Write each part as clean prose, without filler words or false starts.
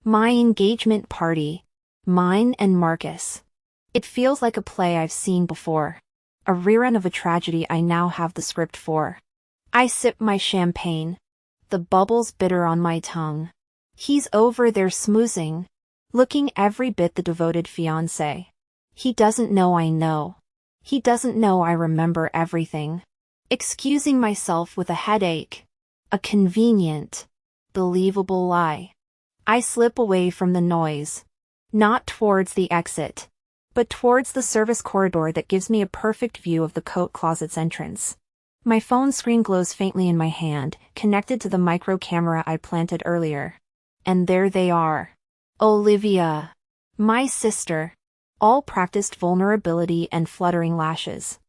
My engagement party. Mine and Marcus. It feels like a play I've seen before. A rerun of a tragedy I now have the script for. I sip my champagne. The bubbles bitter on my tongue. He's over there smoozing, looking every bit the devoted fiance. He doesn't know I know. He doesn't know I remember everything. Excusing myself with a headache. A convenient, believable lie. I slip away from the noise. Not towards the exit, but towards the service corridor that gives me a perfect view of the coat closet's entrance. My phone screen glows faintly in my hand, connected to the micro camera I planted earlier. And there they are. Olivia. My sister. All practiced vulnerability and fluttering lashes.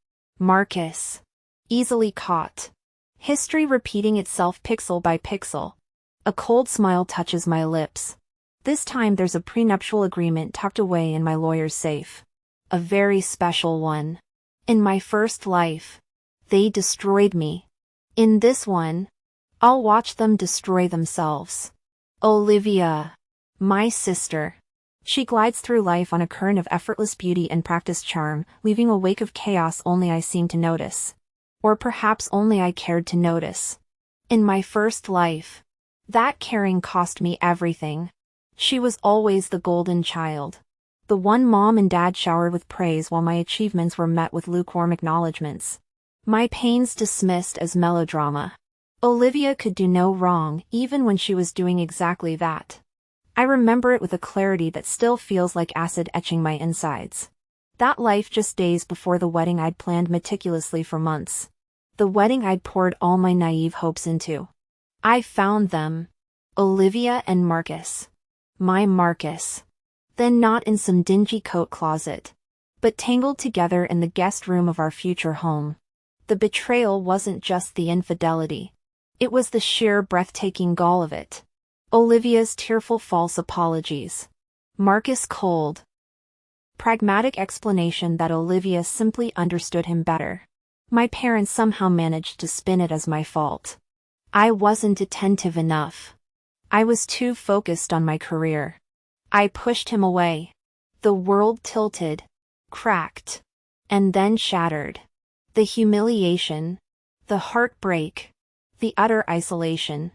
Marcus. Easily caught. History repeating itself pixel by pixel. A cold smile touches my lips. This time there's a prenuptial agreement tucked away in my lawyer's safe. A very special one. In my first life, they destroyed me. In this one, I'll watch them destroy themselves. Olivia. My sister. She glides through life on a current of effortless beauty and practiced charm, leaving a wake of chaos only I seem to notice. Or perhaps only I cared to notice. In my first life, that caring cost me everything. She was always the golden child. The one mom and dad showered with praise while my achievements were met with lukewarm acknowledgments. My pains dismissed as melodrama. Olivia could do no wrong, even when she was doing exactly that. I remember it with a clarity that still feels like acid etching my insides. That life just days before the wedding I'd planned meticulously for months. The wedding I'd poured all my naive hopes into. I found them. Olivia and Marcus. My Marcus. Then not in some dingy coat closet, but tangled together in the guest room of our future home. The betrayal wasn't just the infidelity. It was the sheer breathtaking gall of it. Olivia's tearful false apologies. Marcus' cold, pragmatic explanation that Olivia simply understood him better. My parents somehow managed to spin it as my fault. I wasn't attentive enough. I was too focused on my career. I pushed him away. The world tilted, cracked, and then shattered. The humiliation, the heartbreak, the utter isolation.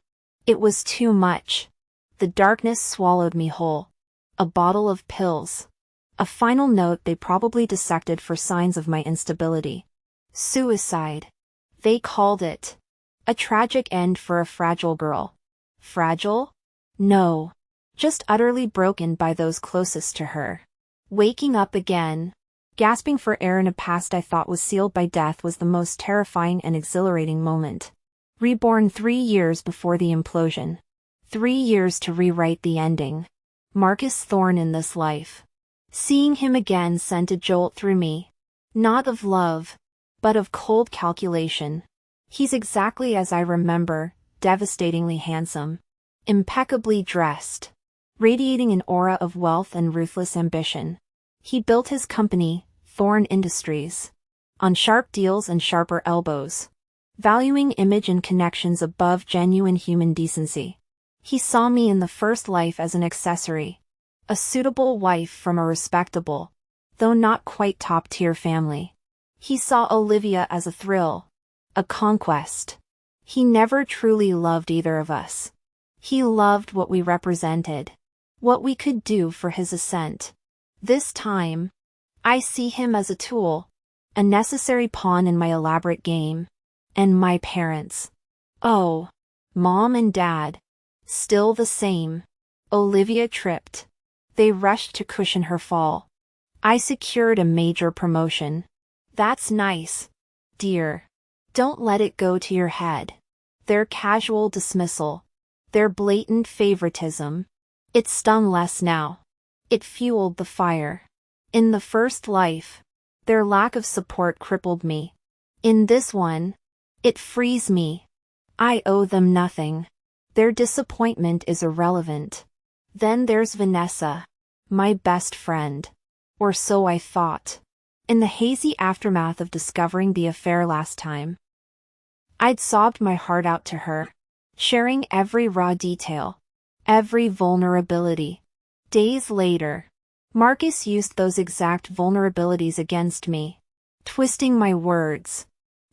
It was too much. The darkness swallowed me whole. A bottle of pills. A final note they probably dissected for signs of my instability. Suicide. They called it. A tragic end for a fragile girl. Fragile? No. Just utterly broken by those closest to her. Waking up again, gasping for air in a past I thought was sealed by death was the most terrifying and exhilarating moment. Reborn 3 years before the implosion. 3 years to rewrite the ending. Marcus Thorne in this life. Seeing him again sent a jolt through me. Not of love, but of cold calculation. He's exactly as I remember, devastatingly handsome. Impeccably dressed. Radiating an aura of wealth and ruthless ambition. He built his company, Thorne Industries, on sharp deals and sharper elbows. Valuing image and connections above genuine human decency. He saw me in the first life as an accessory. A suitable wife from a respectable, though not quite top-tier family. He saw Olivia as a thrill. A conquest. He never truly loved either of us. He loved what we represented. What we could do for his ascent. This time, I see him as a tool. A necessary pawn in my elaborate game. And my parents. Oh, Mom and Dad. Still the same. Olivia tripped. They rushed to cushion her fall. I secured a major promotion. That's nice. Dear. Don't let it go to your head. Their casual dismissal. Their blatant favoritism. It stung less now. It fueled the fire. In the first life, their lack of support crippled me. In this one, it frees me. I owe them nothing. Their disappointment is irrelevant. Then there's Vanessa. My best friend. Or so I thought. In the hazy aftermath of discovering the affair last time. I'd sobbed my heart out to her. Sharing every raw detail. Every vulnerability. Days later, Marcus used those exact vulnerabilities against me, twisting my words,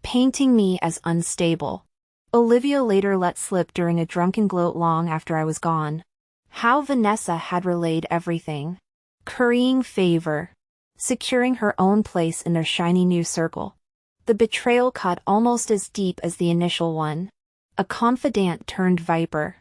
painting me as unstable. Olivia later let slip during a drunken gloat long after I was gone. How Vanessa had relayed everything. Currying favor. Securing her own place in their shiny new circle. The betrayal cut almost as deep as the initial one. A confidant turned viper.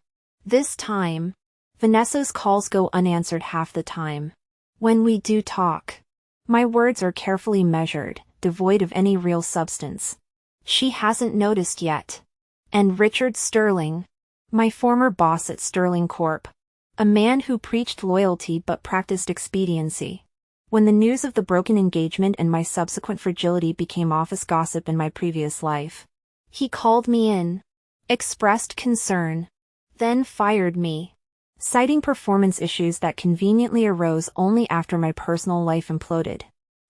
This time, Vanessa's calls go unanswered half the time. When we do talk, my words are carefully measured, devoid of any real substance. She hasn't noticed yet. And Richard Sterling, my former boss at Sterling Corp., a man who preached loyalty but practiced expediency. When the news of the broken engagement and my subsequent fragility became office gossip in my previous life, he called me in, expressed concern, then fired me, citing performance issues that conveniently arose only after my personal life imploded.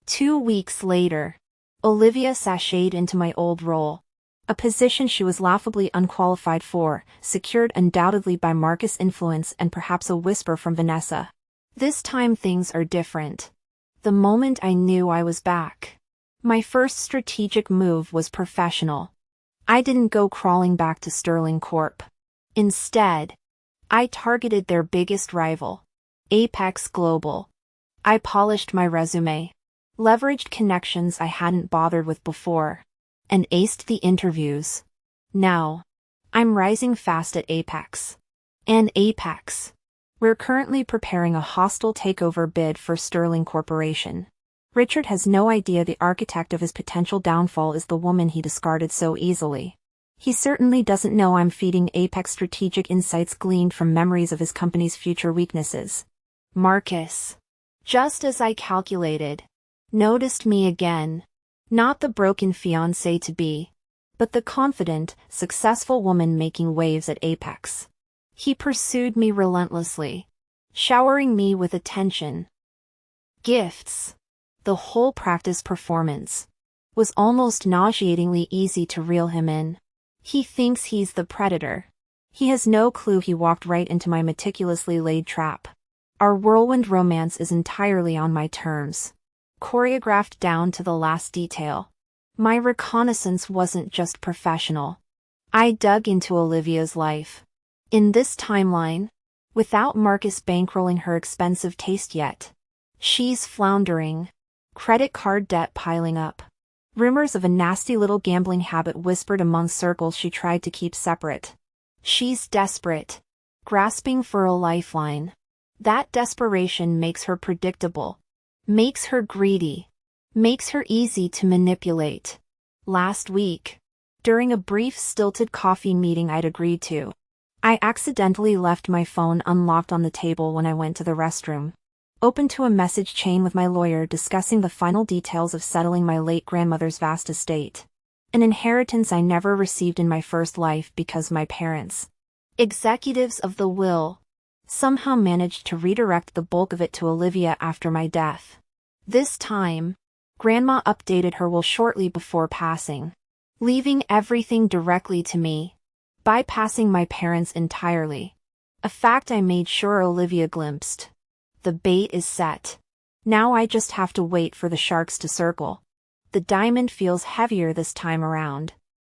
2 weeks later, Olivia sashayed into my old role, a position she was laughably unqualified for, secured undoubtedly by Marcus' influence and perhaps a whisper from Vanessa. This time things are different. The moment I knew I was back, my first strategic move was professional. I didn't go crawling back to Sterling Corp. Instead, I targeted their biggest rival, Apex Global. I polished my resume, leveraged connections I hadn't bothered with before, and aced the interviews. Now, I'm rising fast at Apex. And Apex. We're currently preparing a hostile takeover bid for Sterling Corporation. Richard has no idea the architect of his potential downfall is the woman he discarded so easily. He certainly doesn't know I'm feeding Apex strategic insights gleaned from memories of his company's future weaknesses. Marcus, just as I calculated, noticed me again. Not the broken fiancé-to-be, but the confident, successful woman making waves at Apex. He pursued me relentlessly, showering me with attention, gifts. The whole practice performance was almost nauseatingly easy to reel him in. He thinks he's the predator. He has no clue he walked right into my meticulously laid trap. Our whirlwind romance is entirely on my terms, choreographed down to the last detail. My reconnaissance wasn't just professional. I dug into Olivia's life. In this timeline, without Marcus bankrolling her expensive taste yet, she's floundering. Credit card debt piling up. Rumors of a nasty little gambling habit whispered among circles she tried to keep separate. She's desperate, grasping for a lifeline. That desperation makes her predictable, makes her greedy, makes her easy to manipulate. Last week, during a brief stilted coffee meeting I'd agreed to, I accidentally left my phone unlocked on the table when I went to the restroom. Open to a message chain with my lawyer discussing the final details of settling my late grandmother's vast estate. An inheritance I never received in my first life because my parents, executives of the will, somehow managed to redirect the bulk of it to Olivia after my death. This time, Grandma updated her will shortly before passing, leaving everything directly to me, bypassing my parents entirely. A fact I made sure Olivia glimpsed. The bait is set. Now I just have to wait for the sharks to circle. The diamond feels heavier this time around.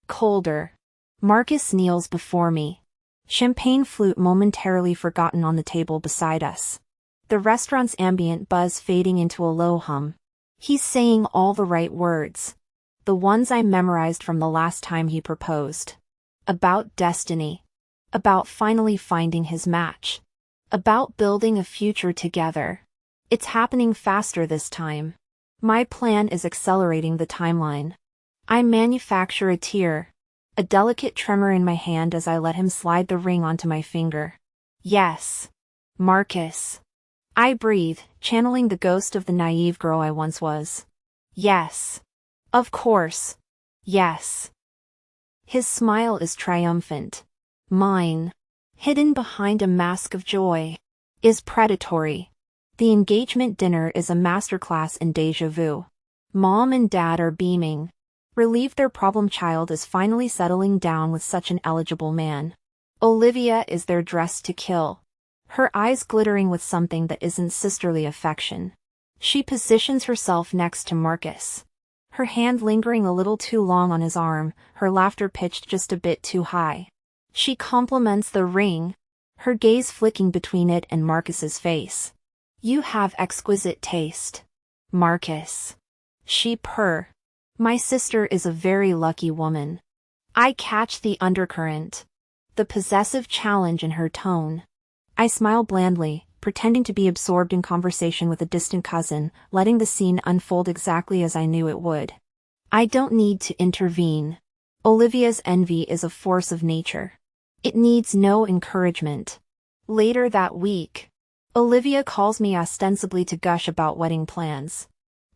Colder. Marcus kneels before me. Champagne flute momentarily forgotten on the table beside us. The restaurant's ambient buzz fading into a low hum. He's saying all the right words. The ones I memorized from the last time he proposed. About destiny. About finally finding his match. About building a future together. It's happening faster this time. My plan is accelerating the timeline. I manufacture a tear, a delicate tremor in my hand as I let him slide the ring onto my finger. Yes. Marcus. I breathe, channeling the ghost of the naive girl I once was. Yes. Of course. Yes. His smile is triumphant. Mine, hidden behind a mask of joy, is predatory. The engagement dinner is a masterclass in déjà vu. Mom and Dad are beaming, relieved their problem child is finally settling down with such an eligible man. Olivia is there dressed to kill, her eyes glittering with something that isn't sisterly affection. She positions herself next to Marcus, her hand lingering a little too long on his arm, her laughter pitched just a bit too high. She compliments the ring, her gaze flicking between it and Marcus's face. "You have exquisite taste, Marcus." She purr. "My sister is a very lucky woman." I catch the undercurrent, the possessive challenge in her tone. I smile blandly, pretending to be absorbed in conversation with a distant cousin, letting the scene unfold exactly as I knew it would. I don't need to intervene. Olivia's envy is a force of nature. It needs no encouragement. Later that week, Olivia calls me ostensibly to gush about wedding plans.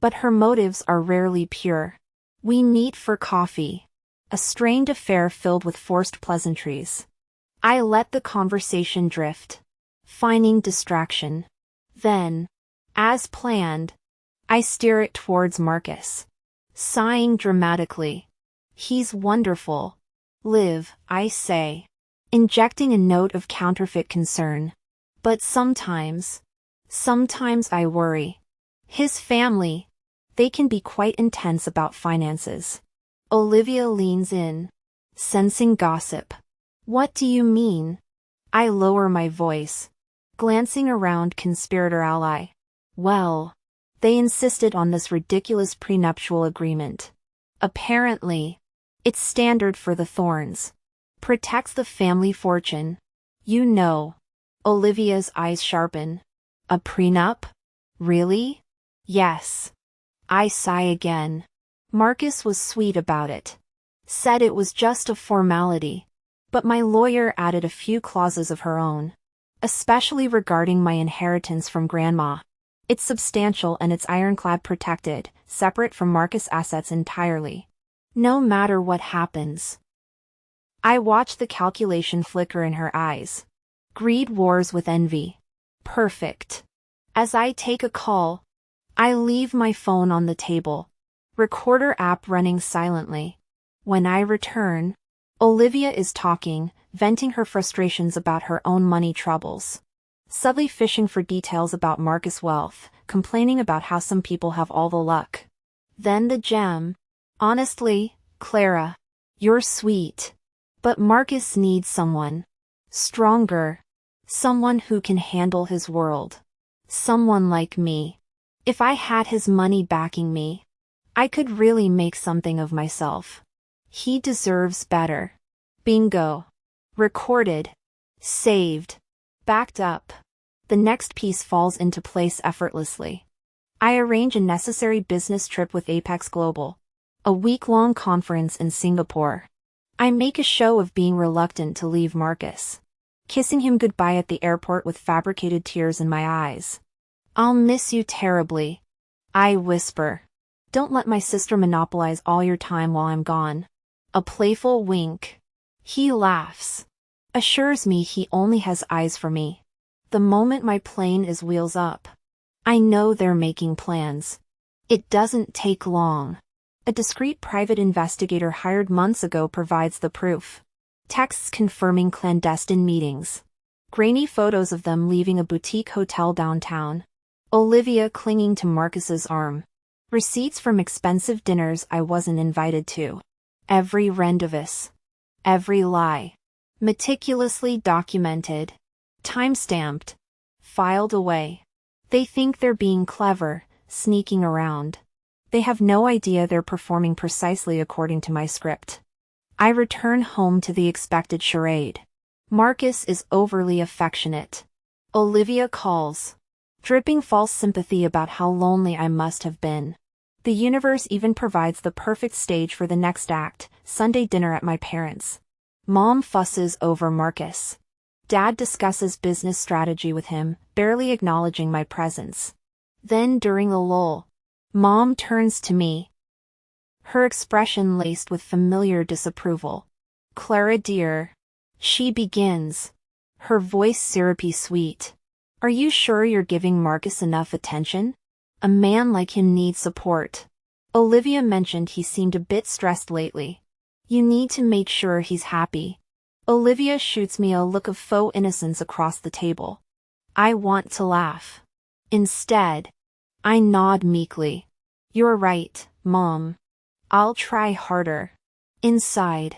But her motives are rarely pure. We meet for coffee, a strained affair filled with forced pleasantries. I let the conversation drift, finding distraction. Then, as planned, I steer it towards Marcus, sighing dramatically. "He's wonderful, Liv," I say, injecting a note of counterfeit concern. "But sometimes I worry. His family, they can be quite intense about finances." Olivia leans in, sensing gossip. "What do you mean?" I lower my voice, glancing around conspirator ally. "Well, they insisted on this ridiculous prenuptial agreement. Apparently, it's standard for the Thorns. Protects the family fortune. You know." Olivia's eyes sharpen. "A prenup? Really?" "Yes." I sigh again. Marcus was sweet about it. Said it was just a formality. But my lawyer added a few clauses of her own. Especially regarding my inheritance from Grandma. It's substantial and it's ironclad protected, separate from Marcus' assets entirely. No matter what happens. I watch the calculation flicker in her eyes. Greed wars with envy. Perfect. As I take a call, I leave my phone on the table. Recorder app running silently. When I return, Olivia is talking, venting her frustrations about her own money troubles. Subtly fishing for details about Marcus' wealth, complaining about how some people have all the luck. Then the gem. "Honestly, Clara, you're sweet. But Marcus needs someone stronger. Someone who can handle his world. Someone like me. If I had his money backing me, I could really make something of myself. He deserves better." Bingo. Recorded. Saved. Backed up. The next piece falls into place effortlessly. I arrange a necessary business trip with Apex Global. A week-long conference in Singapore. I make a show of being reluctant to leave Marcus. Kissing him goodbye at the airport with fabricated tears in my eyes. "I'll miss you terribly," I whisper. "Don't let my sister monopolize all your time while I'm gone." A playful wink. He laughs. Assures me he only has eyes for me. The moment my plane is wheels up, I know they're making plans. It doesn't take long. A discreet private investigator hired months ago provides the proof. Texts confirming clandestine meetings. Grainy photos of them leaving a boutique hotel downtown. Olivia clinging to Marcus's arm. Receipts from expensive dinners I wasn't invited to. Every rendezvous. Every lie. Meticulously documented. Time-stamped. Filed away. They think they're being clever, sneaking around. They have no idea they're performing precisely according to my script. I return home to the expected charade. Marcus is overly affectionate. Olivia calls, dripping false sympathy about how lonely I must have been. The universe even provides the perfect stage for the next act, Sunday dinner at my parents'. Mom fusses over Marcus. Dad discusses business strategy with him, barely acknowledging my presence. Then during the lull, Mom turns to me. Her expression laced with familiar disapproval. "Clara dear," she begins, her voice syrupy sweet. "Are you sure you're giving Marcus enough attention? A man like him needs support. Olivia mentioned he seemed a bit stressed lately. You need to make sure he's happy." Olivia shoots me a look of faux innocence across the table. I want to laugh. Instead, I nod meekly. You're right, Mom. I'll try harder. Inside,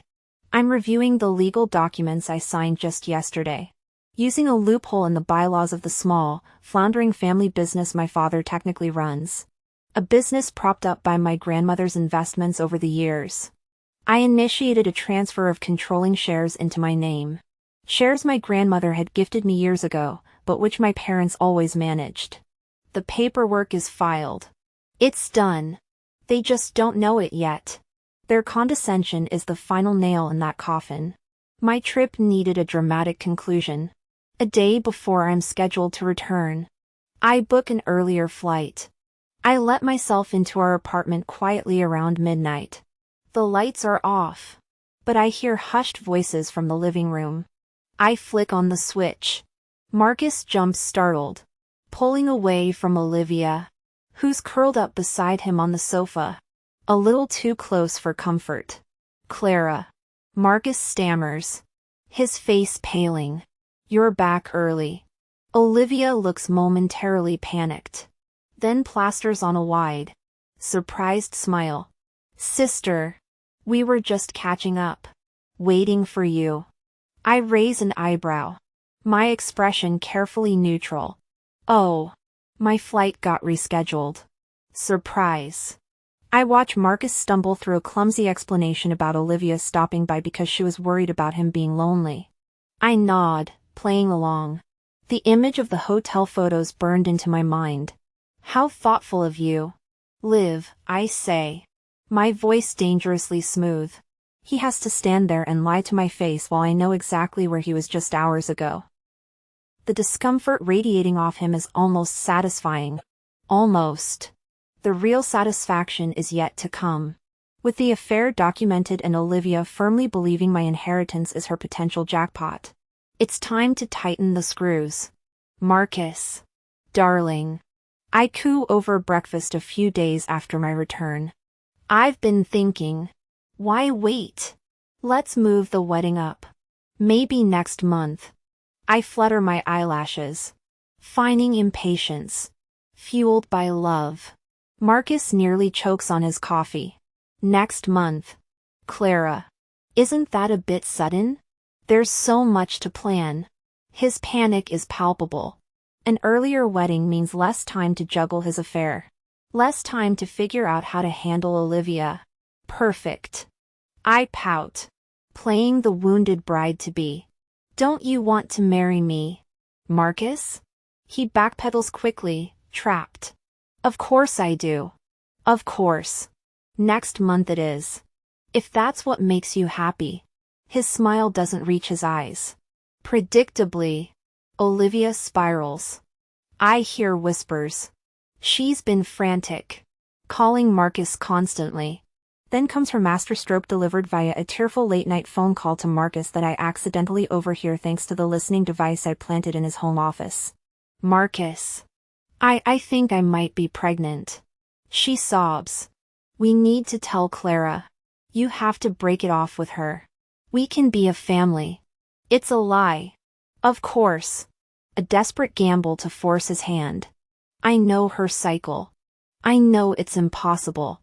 I'm reviewing the legal documents I signed just yesterday. Using a loophole in the bylaws of the small, floundering family business my father technically runs. A business propped up by my grandmother's investments over the years. I initiated a transfer of controlling shares into my name. Shares my grandmother had gifted me years ago, but which my parents always managed. The paperwork is filed. It's done. They just don't know it yet. Their condescension is the final nail in that coffin. My trip needed a dramatic conclusion. A day before I'm scheduled to return, I book an earlier flight. I let myself into our apartment quietly around midnight. The lights are off, but I hear hushed voices from the living room. I flick on the switch. Marcus jumps startled, pulling away from Olivia, who's curled up beside him on the sofa, a little too close for comfort. Clara. Marcus stammers, his face paling. You're back early. Olivia looks momentarily panicked, then plasters on a wide, surprised smile. Sister. We were just catching up. Waiting for you. I raise an eyebrow. My expression carefully neutral. Oh. My flight got rescheduled. Surprise. I watch Marcus stumble through a clumsy explanation about Olivia stopping by because she was worried about him being lonely. I nod, playing along. The image of the hotel photos burned into my mind. How thoughtful of you. Liv, I say. My voice dangerously smooth. He has to stand there and lie to my face while I know exactly where he was just hours ago. The discomfort radiating off him is almost satisfying. Almost. The real satisfaction is yet to come. With the affair documented and Olivia firmly believing my inheritance is her potential jackpot, it's time to tighten the screws. Marcus. Darling. I coo over breakfast a few days after my return. I've been thinking. Why wait? Let's move the wedding up. Maybe next month. I flutter my eyelashes. Feigning impatience. Fueled by love. Marcus nearly chokes on his coffee. Next month. Clara. Isn't that a bit sudden? There's so much to plan. His panic is palpable. An earlier wedding means less time to juggle his affair. Less time to figure out how to handle Olivia. Perfect. I pout. Playing the wounded bride-to-be. Don't you want to marry me, Marcus? He backpedals quickly, trapped. Of course I do. Of course. Next month it is. If that's what makes you happy. His smile doesn't reach his eyes. Predictably, Olivia spirals. I hear whispers. She's been frantic, calling Marcus constantly. Then comes her masterstroke delivered via a tearful late-night phone call to Marcus that I accidentally overhear thanks to the listening device I planted in his home office. Marcus. I think I might be pregnant. She sobs. We need to tell Clara. You have to break it off with her. We can be a family. It's a lie. Of course. A desperate gamble to force his hand. I know her cycle. I know it's impossible.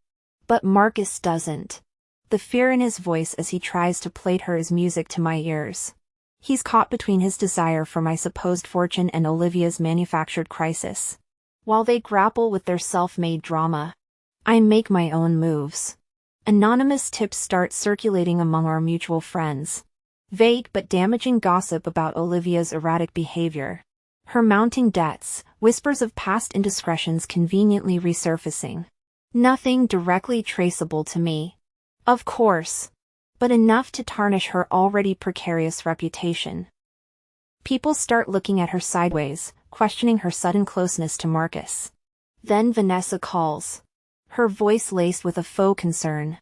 But Marcus doesn't. The fear in his voice as he tries to plait her is music to my ears. He's caught between his desire for my supposed fortune and Olivia's manufactured crisis. While they grapple with their self-made drama, I make my own moves. Anonymous tips start circulating among our mutual friends. Vague but damaging gossip about Olivia's erratic behavior. Her mounting debts, whispers of past indiscretions conveniently resurfacing. Nothing directly traceable to me. Of course. But enough to tarnish her already precarious reputation. People start looking at her sideways, questioning her sudden closeness to Marcus. Then Vanessa calls. Her voice laced with a faux concern.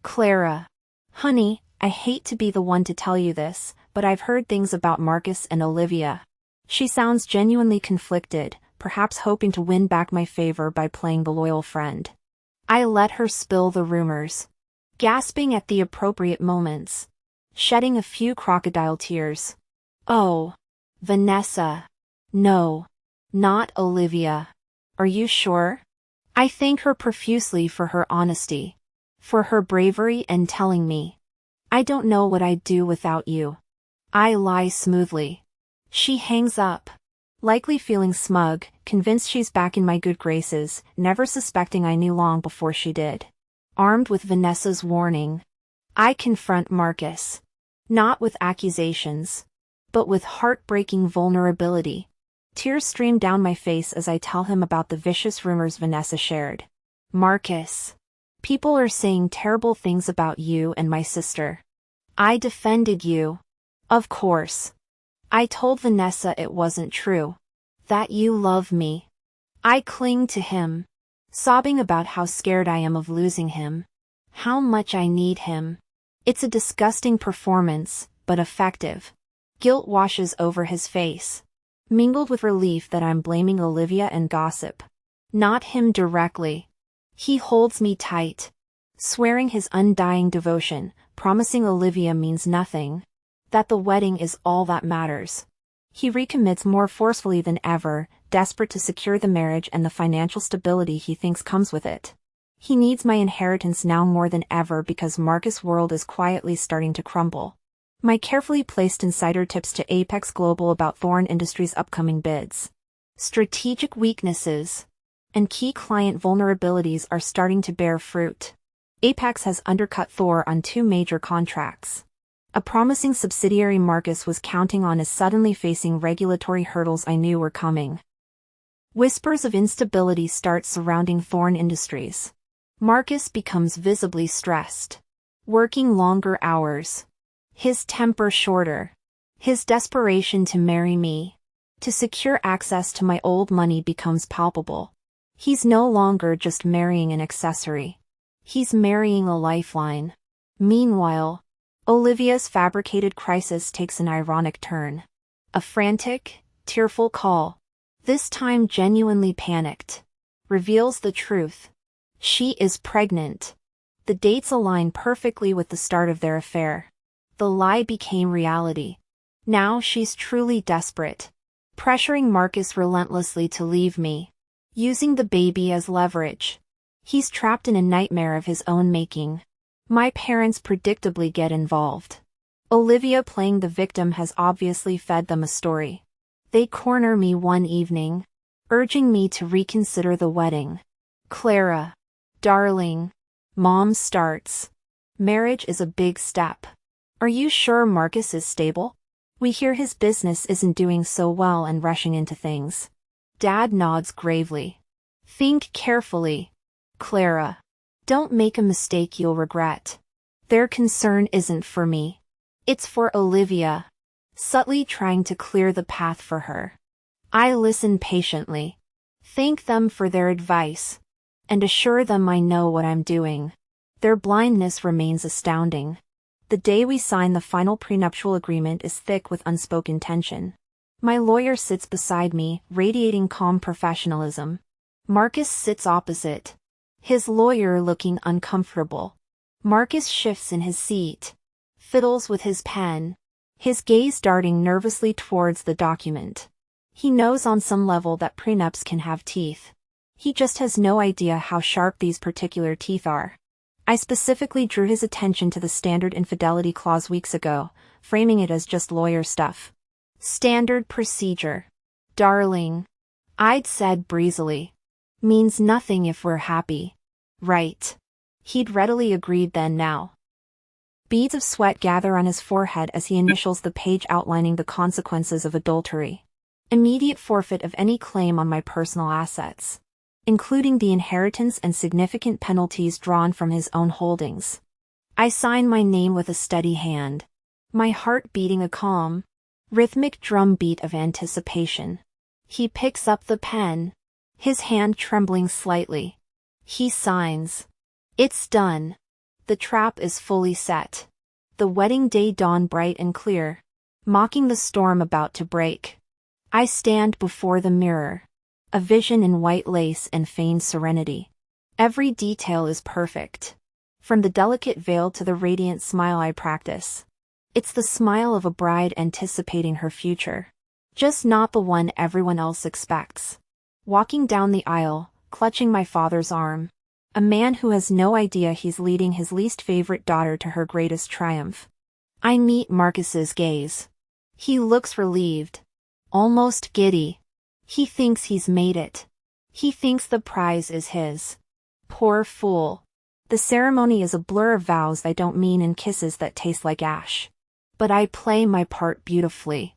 Clara. Honey, I hate to be the one to tell you this, but I've heard things about Marcus and Olivia. She sounds genuinely conflicted, perhaps hoping to win back my favor by playing the loyal friend. I let her spill the rumors. Gasping at the appropriate moments. Shedding a few crocodile tears. Oh. Vanessa. No. Not Olivia. Are you sure? I thank her profusely for her honesty. For her bravery and telling me. I don't know what I'd do without you. I lie smoothly. She hangs up. Likely feeling smug, convinced she's back in my good graces, never suspecting I knew long before she did. Armed with Vanessa's warning, I confront Marcus. Not with accusations, but with heartbreaking vulnerability. Tears stream down my face as I tell him about the vicious rumors Vanessa shared. Marcus. People are saying terrible things about you and my sister. I defended you. Of course. I told Vanessa it wasn't true. That you love me. I cling to him, sobbing about how scared I am of losing him. How much I need him. It's a disgusting performance, but effective. Guilt washes over his face, mingled with relief that I'm blaming Olivia and gossip. Not him directly. He holds me tight, swearing his undying devotion, promising Olivia means nothing. That the wedding is all that matters. He recommits more forcefully than ever, desperate to secure the marriage and the financial stability he thinks comes with it. He needs my inheritance now more than ever because Marcus' world is quietly starting to crumble. My carefully placed insider tips to Apex Global about Thorn Industries' upcoming bids. Strategic weaknesses and key client vulnerabilities are starting to bear fruit. Apex has undercut Thor on 2 major contracts. A promising subsidiary Marcus was counting on is suddenly facing regulatory hurdles I knew were coming. Whispers of instability start surrounding Thorn Industries. Marcus becomes visibly stressed, working longer hours. His temper shorter. His desperation to marry me, to secure access to my old money becomes palpable. He's no longer just marrying an accessory. He's marrying a lifeline. Meanwhile, Olivia's fabricated crisis takes an ironic turn. A frantic, tearful call, this time genuinely panicked, reveals the truth. She is pregnant. The dates align perfectly with the start of their affair. The lie became reality. Now she's truly desperate, pressuring Marcus relentlessly to leave me, using the baby as leverage. He's trapped in a nightmare of his own making. My parents predictably get involved. Olivia playing the victim has obviously fed them a story. They corner me one evening, urging me to reconsider the wedding. Clara. Darling. Mom starts. Marriage is a big step. Are you sure Marcus is stable? We hear his business isn't doing so well and rushing into things. Dad nods gravely. Think carefully. Clara. Don't make a mistake you'll regret. Their concern isn't for me. It's for Olivia. Subtly trying to clear the path for her. I listen patiently. Thank them for their advice. And assure them I know what I'm doing. Their blindness remains astounding. The day we sign the final prenuptial agreement is thick with unspoken tension. My lawyer sits beside me, radiating calm professionalism. Marcus sits opposite. His lawyer looking uncomfortable. Marcus shifts in his seat. Fiddles with his pen. His gaze darting nervously towards the document. He knows on some level that prenups can have teeth. He just has no idea how sharp these particular teeth are. I specifically drew his attention to the standard infidelity clause weeks ago, framing it as just lawyer stuff. Standard procedure. Darling. I'd said breezily. Means nothing if we're happy. Right. He'd readily agreed then now. Beads of sweat gather on his forehead as he initials the page outlining the consequences of adultery. Immediate forfeit of any claim on my personal assets, including the inheritance and significant penalties drawn from his own holdings. I sign my name with a steady hand, my heart beating a calm, rhythmic drum beat of anticipation. He picks up the pen, his hand trembling slightly. He signs. It's done. The trap is fully set. The wedding day dawned bright and clear, mocking the storm about to break. I stand before the mirror, a vision in white lace and feigned serenity. Every detail is perfect. From the delicate veil to the radiant smile I practice. It's the smile of a bride anticipating her future. Just not the one everyone else expects. Walking down the aisle, clutching my father's arm. A man who has no idea he's leading his least favorite daughter to her greatest triumph. I meet Marcus's gaze. He looks relieved. Almost giddy. He thinks he's made it. He thinks the prize is his. Poor fool. The ceremony is a blur of vows I don't mean and kisses that taste like ash. But I play my part beautifully.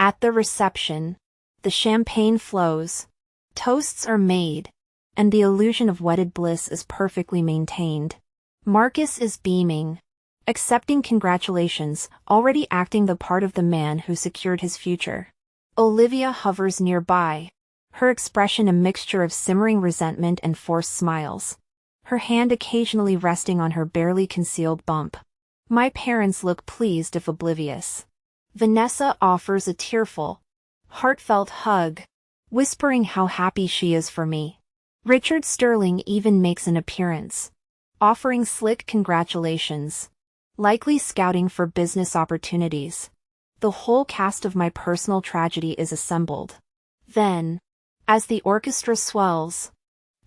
At the reception, the champagne flows. Toasts are made. And the illusion of wedded bliss is perfectly maintained. Marcus is beaming. Accepting congratulations, already acting the part of the man who secured his future. Olivia hovers nearby. Her expression a mixture of simmering resentment and forced smiles. Her hand occasionally resting on her barely concealed bump. My parents look pleased if oblivious. Vanessa offers a tearful, heartfelt hug, whispering how happy she is for me. Richard Sterling even makes an appearance, offering slick congratulations, likely scouting for business opportunities. The whole cast of my personal tragedy is assembled. Then, as the orchestra swells,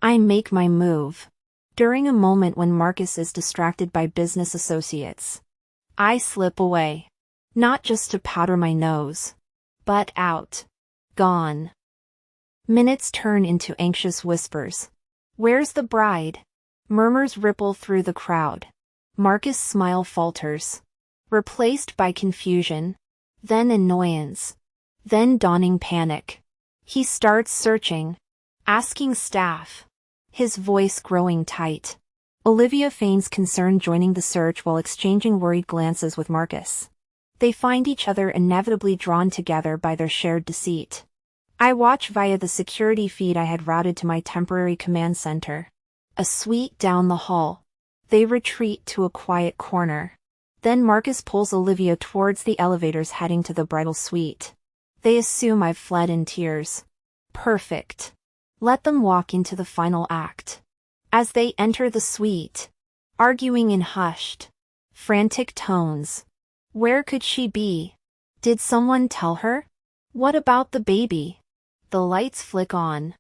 I make my move. During a moment when Marcus is distracted by business associates, I slip away. Not just to powder my nose, but out. Gone. Minutes turn into anxious whispers. Where's the bride? Murmurs ripple through the crowd. Marcus' smile falters, replaced by confusion, then annoyance, then dawning panic. He starts searching, asking staff, his voice growing tight. Olivia feigns concern joining the search while exchanging worried glances with Marcus. They find each other inevitably drawn together by their shared deceit. I watch via the security feed I had routed to my temporary command center. A suite down the hall. They retreat to a quiet corner. Then Marcus pulls Olivia towards the elevators heading to the bridal suite. They assume I've fled in tears. Perfect. Let them walk into the final act. As they enter the suite, arguing in hushed, frantic tones. Where could she be? Did someone tell her? What about the baby? The lights flick on.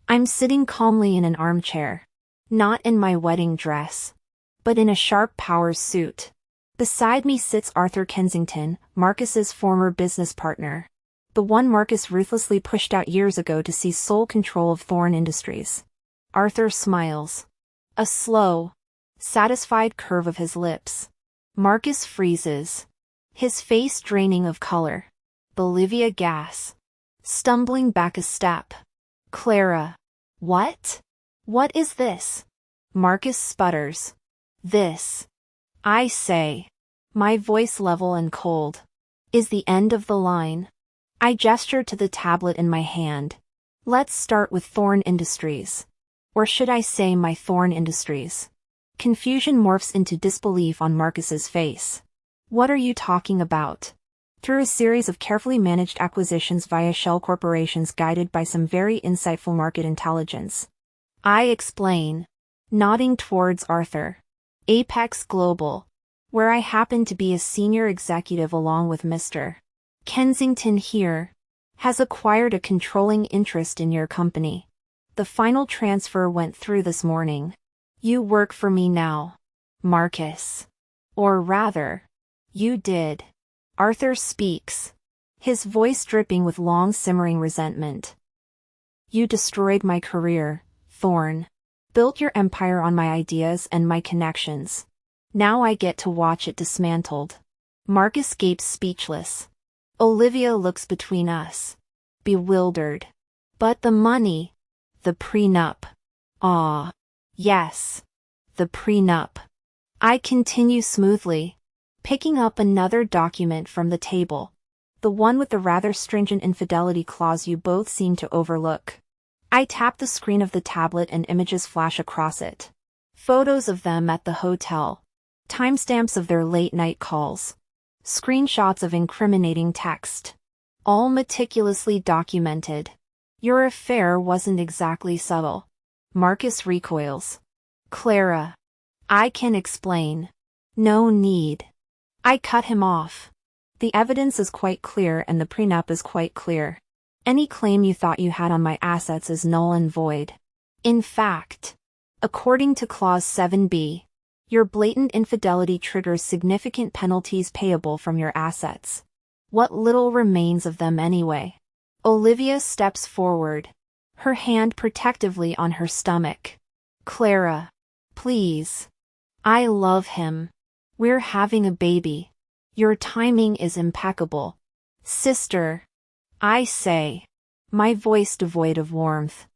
I'm sitting calmly in an armchair. Not in my wedding dress, but in a sharp power suit. Beside me sits Arthur Kensington, Marcus's former business partner. The one Marcus ruthlessly pushed out years ago to seize sole control of Thorne Industries. Arthur smiles. A slow, satisfied curve of his lips. Marcus freezes, his face draining of color. Olivia gasps, stumbling back a step. Clara. What? What is this? Marcus sputters. This, I say, my voice level and cold, is the end of the line. I gesture to the tablet in my hand. Let's start with Thorne Industries. Or should I say my Thorne Industries? Confusion morphs into disbelief on Marcus's face. What are you talking about? Through a series of carefully managed acquisitions via shell corporations guided by some very insightful market intelligence. I explain, nodding towards Arthur. Apex Global, where I happen to be a senior executive along with Mr. Kensington here, has acquired a controlling interest in your company. The final transfer went through this morning. You work for me now, Marcus. Or rather, you did. Arthur speaks, his voice dripping with long simmering resentment. You destroyed my career, Thorne. Built your empire on my ideas and my connections. Now I get to watch it dismantled. Marcus gapes speechless. Olivia looks between us, bewildered. But the money, the prenup. Ah, yes, the prenup. I continue smoothly, picking up another document from the table. The one with the rather stringent infidelity clause you both seem to overlook. I tap the screen of the tablet and images flash across it. Photos of them at the hotel. Timestamps of their late-night calls. Screenshots of incriminating text. All meticulously documented. Your affair wasn't exactly subtle. Marcus recoils. Clara. I can explain. No need. I cut him off. The evidence is quite clear and the prenup is quite clear. Any claim you thought you had on my assets is null and void. In fact, according to Clause 7b, your blatant infidelity triggers significant penalties payable from your assets. What little remains of them anyway? Olivia steps forward, her hand protectively on her stomach. Clara, please. I love him. We're having a baby. Your timing is impeccable. Sister, I say, my voice devoid of warmth.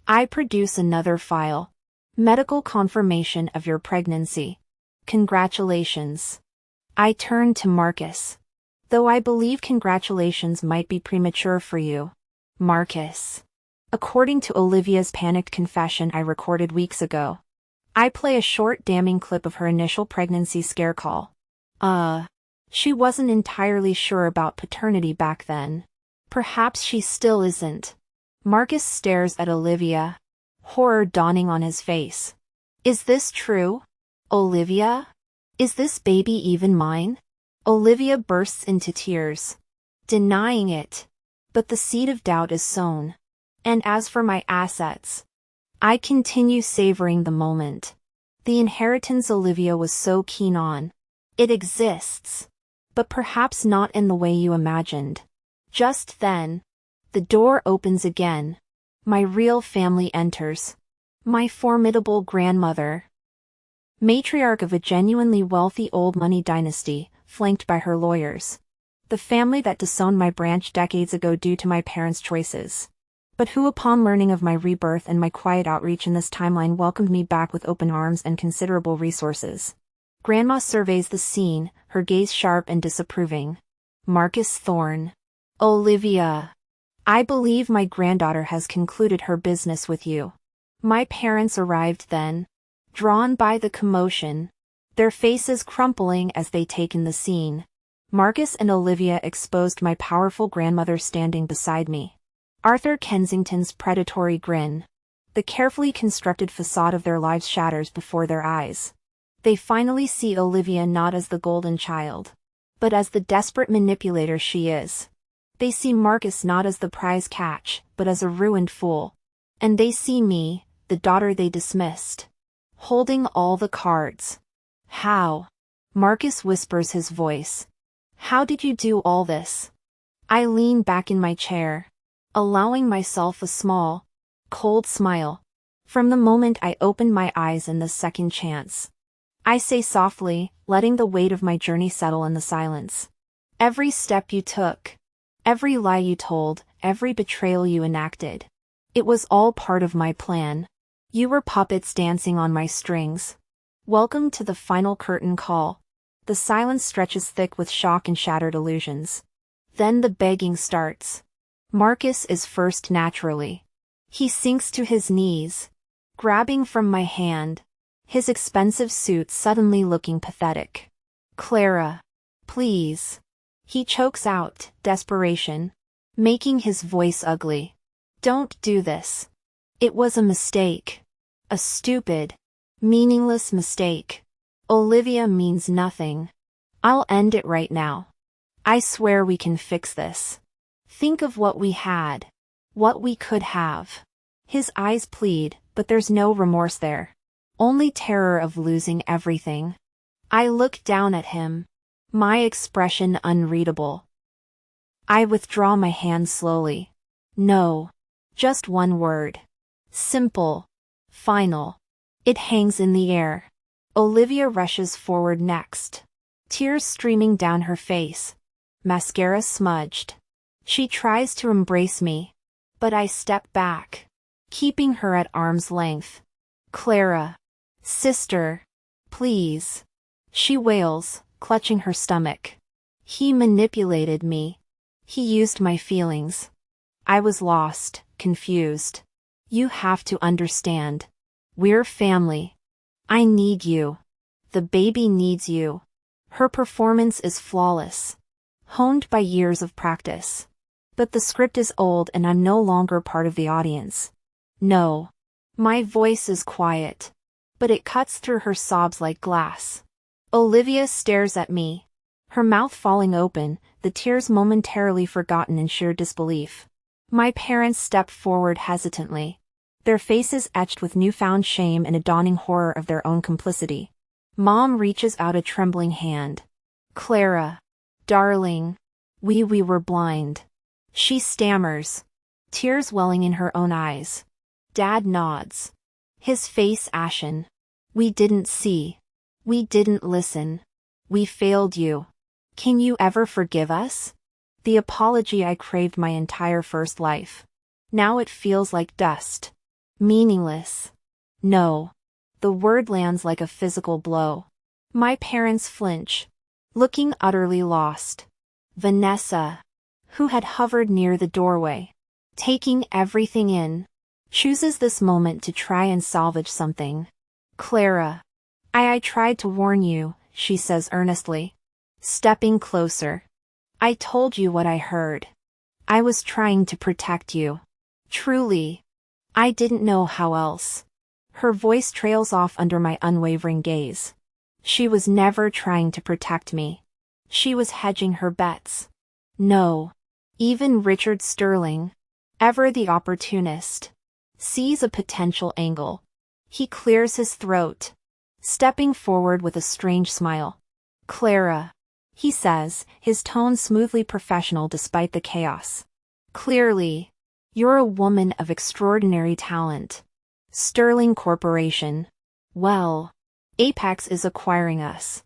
I produce another file. Medical confirmation of your pregnancy. Congratulations. I turn to Marcus. Though I believe congratulations might be premature for you. Marcus. According to Olivia's panicked confession I recorded weeks ago. I play a short damning clip of her initial pregnancy scare call. She wasn't entirely sure about paternity back then. Perhaps she still isn't. Marcus stares at Olivia, horror dawning on his face. Is this true? Olivia? Is this baby even mine? Olivia bursts into tears, denying it. But the seed of doubt is sown. And as for my assets, I continue savoring the moment. The inheritance Olivia was so keen on. It exists. But perhaps not in the way you imagined. Just then, the door opens again. My real family enters. My formidable grandmother. Matriarch of a genuinely wealthy old money dynasty, flanked by her lawyers. The family that disowned my branch decades ago due to my parents' choices. But who upon learning of my rebirth and my quiet outreach in this timeline welcomed me back with open arms and considerable resources. Grandma surveys the scene, her gaze sharp and disapproving. Marcus Thorne. Olivia. I believe my granddaughter has concluded her business with you. My parents arrived then, drawn by the commotion, their faces crumpling as they take in the scene. Marcus and Olivia exposed my powerful grandmother standing beside me. Arthur Kensington's predatory grin. The carefully constructed facade of their lives shatters before their eyes. They finally see Olivia not as the golden child, but as the desperate manipulator she is. They see Marcus not as the prize catch, but as a ruined fool. And they see me, the daughter they dismissed, holding all the cards. How? Marcus whispers his voice. How did you do all this? I lean back in my chair, allowing myself a small, cold smile. From the moment I opened my eyes in the second chance. I say softly, letting the weight of my journey settle in the silence. Every step you took, every lie you told, every betrayal you enacted. It was all part of my plan. You were puppets dancing on my strings. Welcome to the final curtain call. The silence stretches thick with shock and shattered illusions. Then the begging starts. Marcus is first naturally. He sinks to his knees, grabbing from my hand, his expensive suit suddenly looking pathetic. Clara, please. He chokes out, desperation, making his voice ugly. Don't do this. It was a mistake. A stupid, meaningless mistake. Olivia means nothing. I'll end it right now. I swear we can fix this. Think of what we had. What we could have. His eyes plead, but there's no remorse there. Only terror of losing everything. I look down at him. My expression unreadable. I withdraw my hand slowly. No. Just one word. Simple. Final. It hangs in the air. Olivia rushes forward next. Tears streaming down her face. Mascara smudged. She tries to embrace me. But I step back, keeping her at arm's length. Clara. Sister. Please. She wails, clutching her stomach. He manipulated me. He used my feelings. I was lost, confused. You have to understand. We're family. I need you. The baby needs you. Her performance is flawless. Honed by years of practice. But the script is old and I'm no longer part of the audience. No. My voice is quiet. But it cuts through her sobs like glass. Olivia stares at me. her mouth falling open, the tears momentarily forgotten in sheer disbelief. My parents step forward hesitantly, their faces etched with newfound shame and a dawning horror of their own complicity. Mom reaches out a trembling hand. "Clara. Darling. We were blind." She stammers, tears welling in her own eyes. Dad nods, his face ashen. "We didn't see. We didn't listen. We failed you. Can you ever forgive us?" The apology I craved my entire first life. Now it feels like dust. Meaningless. No. The word lands like a physical blow. My parents flinch, looking utterly lost. Vanessa, who had hovered near the doorway, taking everything in, chooses this moment to try and salvage something. "Clara. I tried to warn you," she says earnestly, stepping closer. "I told you what I heard. I was trying to protect you. Truly. I didn't know how else." Her voice trails off under my unwavering gaze. She was never trying to protect me. She was hedging her bets. No. Even Richard Sterling, ever the opportunist, sees a potential angle. He clears his throat, stepping forward with a strange smile. "Clara," he says, his tone smoothly professional despite the chaos. "Clearly, you're a woman of extraordinary talent. Sterling Corporation. Well, Apex is acquiring us.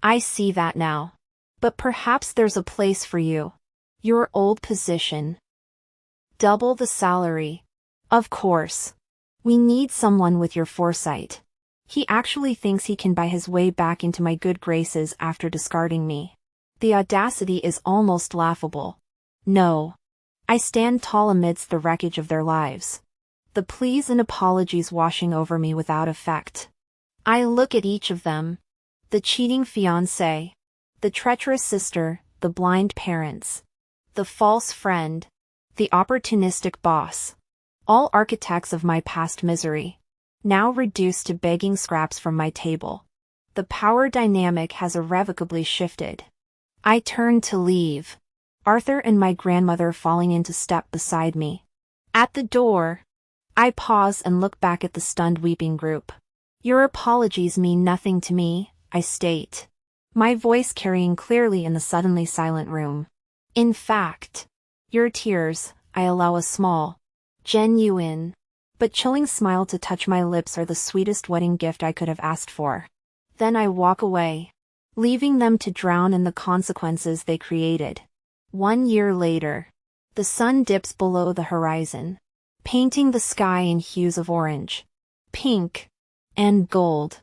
I see that now. But perhaps there's a place for you. Your old position. Double the salary. Of course. We need someone with your foresight." He actually thinks he can buy his way back into my good graces after discarding me. The audacity is almost laughable. No. I stand tall amidst the wreckage of their lives, the pleas and apologies washing over me without effect. I look at each of them. The cheating fiance, the treacherous sister, the blind parents, the false friend, the opportunistic boss. All architects of my past misery, now reduced to begging scraps from my table. The power dynamic has irrevocably shifted. I turn to leave, Arthur and my grandmother falling into step beside me. At the door, I pause and look back at the stunned weeping group. "Your apologies mean nothing to me," I state, my voice carrying clearly in the suddenly silent room. "In fact, your tears," I allow a small, genuine, but chilling smile to touch my lips, "are the sweetest wedding gift I could have asked for." Then I walk away, leaving them to drown in the consequences they created. 1 year later, the sun dips below the horizon, painting the sky in hues of orange, pink, and gold.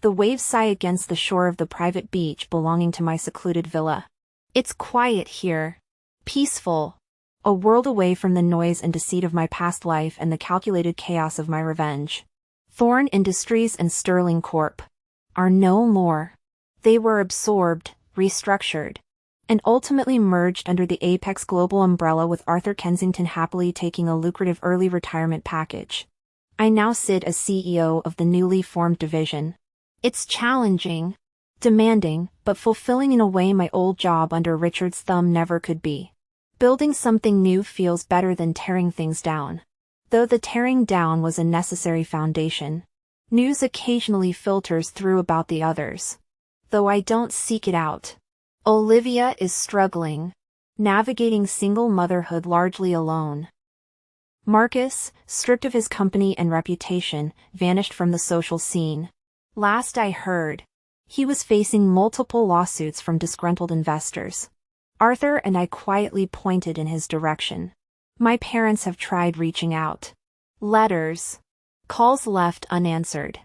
The waves sigh against the shore of the private beach belonging to my secluded villa. It's quiet here, peaceful, a world away from the noise and deceit of my past life and the calculated chaos of my revenge. Thorn Industries and Sterling Corp. are no more. They were absorbed, restructured, and ultimately merged under the Apex Global umbrella, with Arthur Kensington happily taking a lucrative early retirement package. I now sit as CEO of the newly formed division. It's challenging, demanding, but fulfilling in a way my old job under Richard's thumb never could be. Building something new feels better than tearing things down. Though the tearing down was a necessary foundation. News occasionally filters through about the others, though I don't seek it out. Olivia is struggling, navigating single motherhood largely alone. Marcus, stripped of his company and reputation, vanished from the social scene. Last I heard, he was facing multiple lawsuits from disgruntled investors. Arthur and I quietly pointed in his direction. My parents have tried reaching out. Letters, calls left unanswered.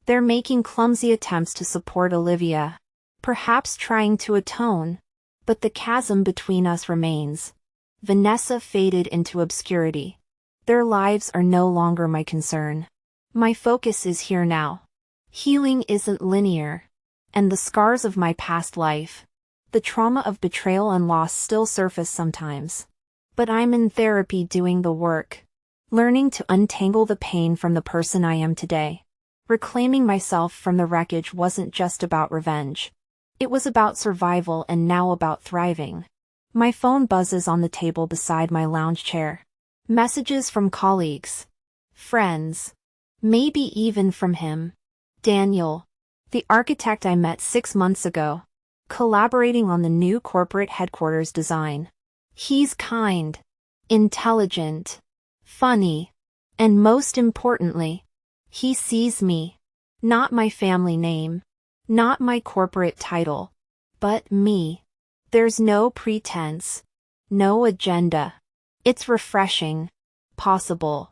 They're making clumsy attempts to support Olivia, perhaps trying to atone, but the chasm between us remains. Vanessa faded into obscurity. Their lives are no longer my concern. My focus is here now. Healing isn't linear, and the scars of my past life, the trauma of betrayal and loss, still surface sometimes. But I'm in therapy doing the work, learning to untangle the pain from the person I am today. Reclaiming myself from the wreckage wasn't just about revenge. It was about survival and now about thriving. My phone buzzes on the table beside my lounge chair. Messages from colleagues, friends, maybe even from him. Daniel, the architect I met 6 months ago, collaborating on the new corporate headquarters design. He's kind, intelligent, funny, and most importantly, he sees me. Not my family name, not my corporate title, but me. There's no pretense, no agenda. It's refreshing, possible.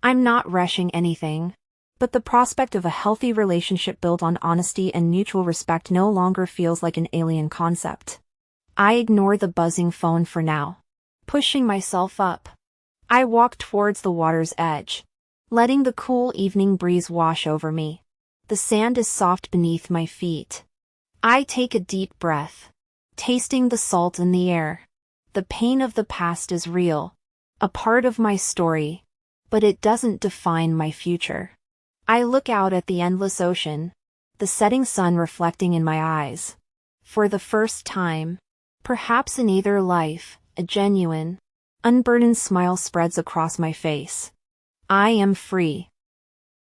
I'm not rushing anything, but the prospect of a healthy relationship built on honesty and mutual respect no longer feels like an alien concept. I ignore the buzzing phone for now. Pushing myself up, I walk towards the water's edge, letting the cool evening breeze wash over me. The sand is soft beneath my feet. I take a deep breath, tasting the salt in the air. The pain of the past is real, a part of my story, but it doesn't define my future. I look out at the endless ocean, the setting sun reflecting in my eyes. For the first time, perhaps in either life, a genuine, unburdened smile spreads across my face. I am free.